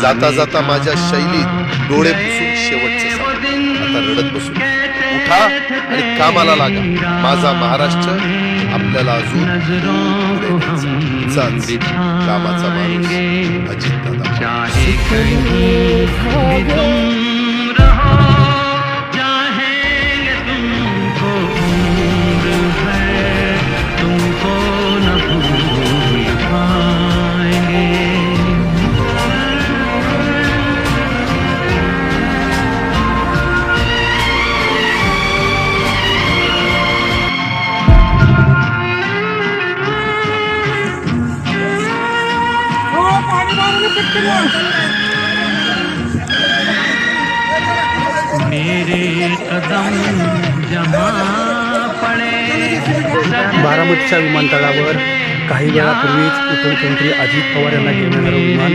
जाता जाता माझ्या शैलीत डोळे पुसून शेवटचं सांगतो. आता रडत बसून उठा आणि कामाला लागा. माझा महाराष्ट्र आपल्याला अजून पुढे न्यायचा. चाच कामाचा माणूस अजितदादा. मेरे कदम जमा पडे. बारामतीच्या विमानतळावर काही वेळापूर्वीच उपमुख्यमंत्री अजित पवार यांना घेऊन येणारं विमान